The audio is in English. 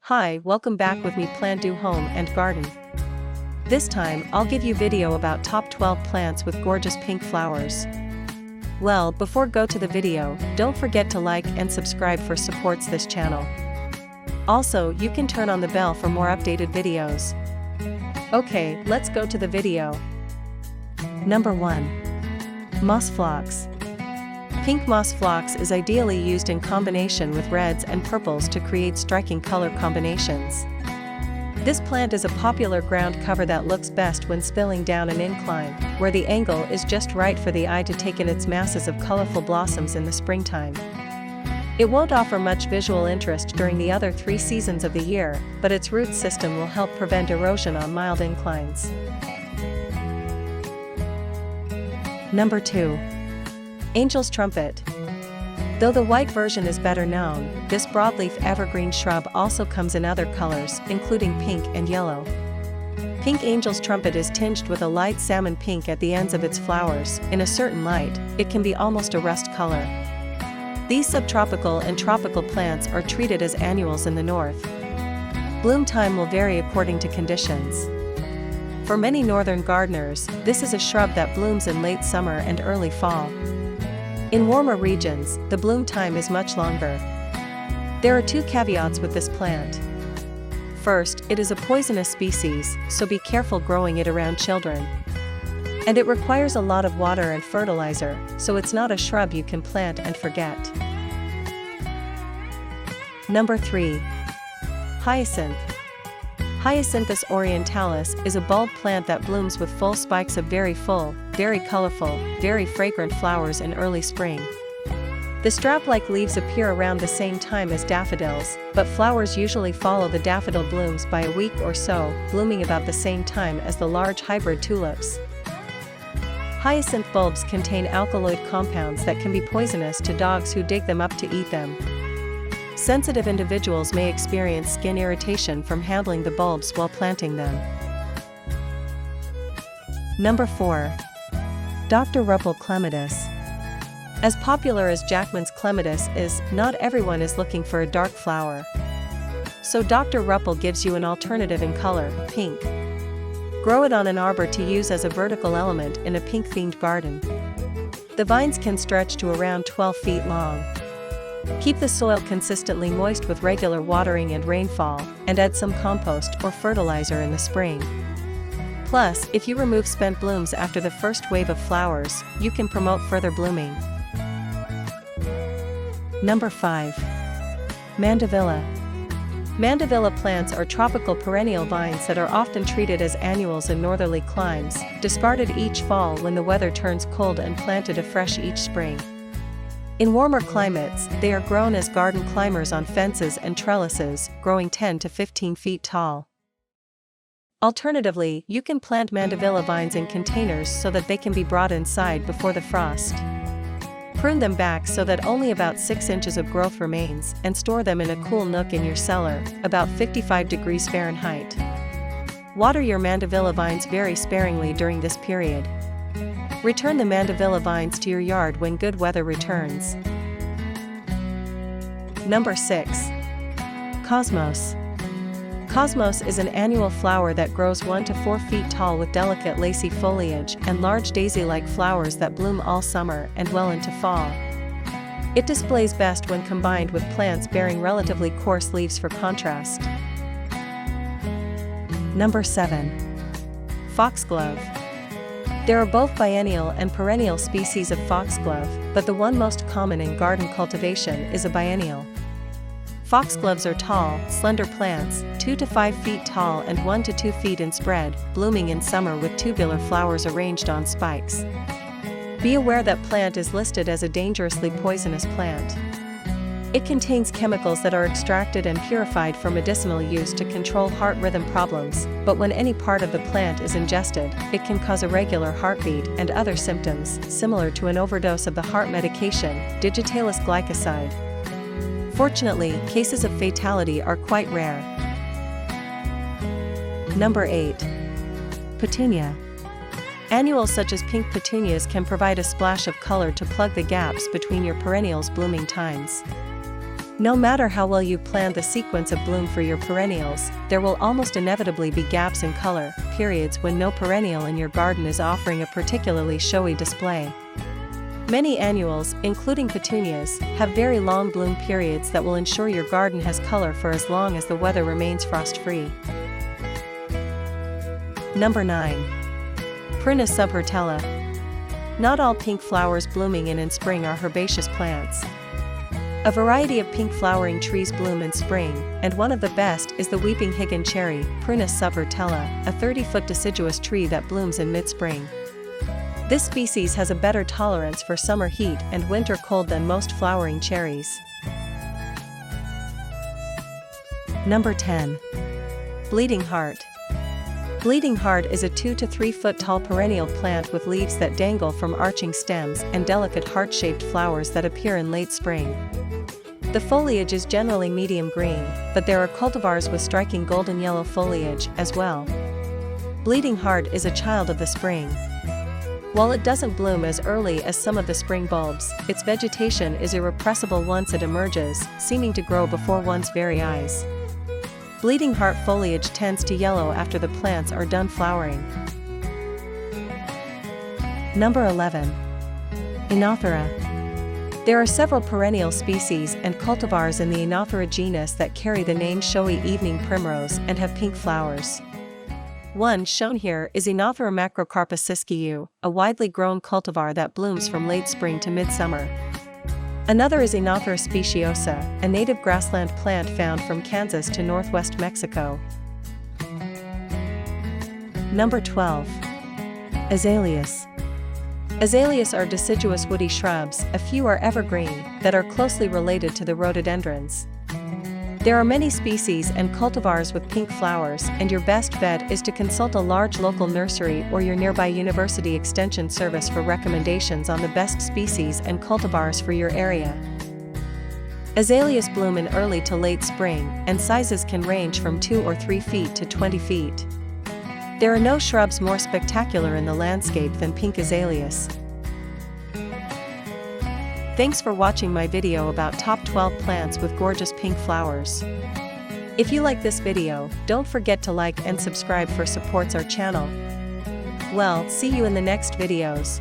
Hi, welcome back with me PlantDo Home and Garden. This time, I'll give you video about top 12 plants with gorgeous pink flowers. Well, before go to the video, don't forget to like and subscribe for supports this channel. Also, you can turn on the bell for more updated videos. Okay, let's go to the video. Number 1. Moss Phlox. Pink moss phlox is ideally used in combination with reds and purples to create striking color combinations. This plant is a popular ground cover that looks best when spilling down an incline, where the angle is just right for the eye to take in its masses of colorful blossoms in the springtime. It won't offer much visual interest during the other 3 seasons of the year, but its root system will help prevent erosion on mild inclines. Number 2. Angel's Trumpet. Though the white version is better known, this broadleaf evergreen shrub also comes in other colors, including pink and yellow. Pink Angel's Trumpet is tinged with a light salmon pink at the ends of its flowers. In a certain light, it can be almost a rust color. These subtropical and tropical plants are treated as annuals in the north. Bloom time will vary according to conditions. For many northern gardeners, this is a shrub that blooms in late summer and early fall. In warmer regions, the bloom time is much longer. There are 2 caveats with this plant. First, it is a poisonous species, so be careful growing it around children. And it requires a lot of water and fertilizer, so it's not a shrub you can plant and forget. Number 3. Hyacinth. Hyacinthus orientalis is a bulb plant that blooms with full spikes of very full, very colorful, very fragrant flowers in early spring. The strap-like leaves appear around the same time as daffodils, but flowers usually follow the daffodil blooms by a week or so, blooming about the same time as the large hybrid tulips. Hyacinth bulbs contain alkaloid compounds that can be poisonous to dogs who dig them up to eat them. Sensitive individuals may experience skin irritation from handling the bulbs while planting them. Number 4. Dr. Ruppel Clematis. As popular as Jackman's clematis is, not everyone is looking for a dark flower. So Dr. Ruppel gives you an alternative in color, pink. Grow it on an arbor to use as a vertical element in a pink-themed garden. The vines can stretch to around 12 feet long. Keep the soil consistently moist with regular watering and rainfall, and add some compost or fertilizer in the spring. Plus, if you remove spent blooms after the first wave of flowers, you can promote further blooming. Number 5. Mandevilla. Mandevilla plants are tropical perennial vines that are often treated as annuals in northerly climes, discarded each fall when the weather turns cold and planted afresh each spring. In warmer climates, they are grown as garden climbers on fences and trellises, growing 10 to 15 feet tall. Alternatively, you can plant mandevilla vines in containers so that they can be brought inside before the frost. Prune them back so that only about 6 inches of growth remains, and store them in a cool nook in your cellar, about 55 degrees Fahrenheit. Water your mandevilla vines very sparingly during this period. Return the mandevilla vines to your yard when good weather returns. Number 6. Cosmos. Cosmos is an annual flower that grows 1 to 4 feet tall with delicate lacy foliage and large daisy-like flowers that bloom all summer and well into fall. It displays best when combined with plants bearing relatively coarse leaves for contrast. Number 7. Foxglove. There are both biennial and perennial species of foxglove, but the one most common in garden cultivation is a biennial. Foxgloves are tall, slender plants, 2 to 5 feet tall and 1 to 2 feet in spread, blooming in summer with tubular flowers arranged on spikes. Be aware that plant is listed as a dangerously poisonous plant. It contains chemicals that are extracted and purified for medicinal use to control heart rhythm problems, but when any part of the plant is ingested, it can cause irregular heartbeat and other symptoms, similar to an overdose of the heart medication, digitalis glycoside. Fortunately, cases of fatality are quite rare. Number 8. Petunia. Annuals such as pink petunias can provide a splash of color to plug the gaps between your perennials' blooming times. No matter how well you plan the sequence of bloom for your perennials, there will almost inevitably be gaps in color, periods when no perennial in your garden is offering a particularly showy display. Many annuals, including petunias, have very long bloom periods that will ensure your garden has color for as long as the weather remains frost-free. Number 9. Prunus subhirtella. Not all pink flowers blooming in spring are herbaceous plants. A variety of pink flowering trees bloom in spring, and one of the best is the weeping higgin cherry, Prunus subhirtella, a 30-foot deciduous tree that blooms in mid-spring. This species has a better tolerance for summer heat and winter cold than most flowering cherries. Number 10. Bleeding Heart. Bleeding Heart is a 2 to 3 foot tall perennial plant with leaves that dangle from arching stems and delicate heart-shaped flowers that appear in late spring. The foliage is generally medium green, but there are cultivars with striking golden yellow foliage as well. Bleeding Heart is a child of the spring. While it doesn't bloom as early as some of the spring bulbs, its vegetation is irrepressible once it emerges, seeming to grow before one's very eyes. Bleeding Heart foliage tends to yellow after the plants are done flowering. Number 11. Enothera. There are several perennial species and cultivars in the Enothera genus that carry the name showy evening primrose and have pink flowers. One shown here is Enothera macrocarpus siskiyou, a widely grown cultivar that blooms from late spring to midsummer. Another is Enothera speciosa, a native grassland plant found from Kansas to northwest Mexico. Number 12. Azaleas. Azaleas are deciduous woody shrubs, a few are evergreen, that are closely related to the rhododendrons. There are many species and cultivars with pink flowers, and your best bet is to consult a large local nursery or your nearby university extension service for recommendations on the best species and cultivars for your area. Azaleas bloom in early to late spring, and sizes can range from 2 or 3 feet to 20 feet. There are no shrubs more spectacular in the landscape than pink azaleas. Thanks for watching my video about top 12 plants with gorgeous pink flowers. If you like this video, don't forget to like and subscribe for supports our channel. Well, see you in the next videos.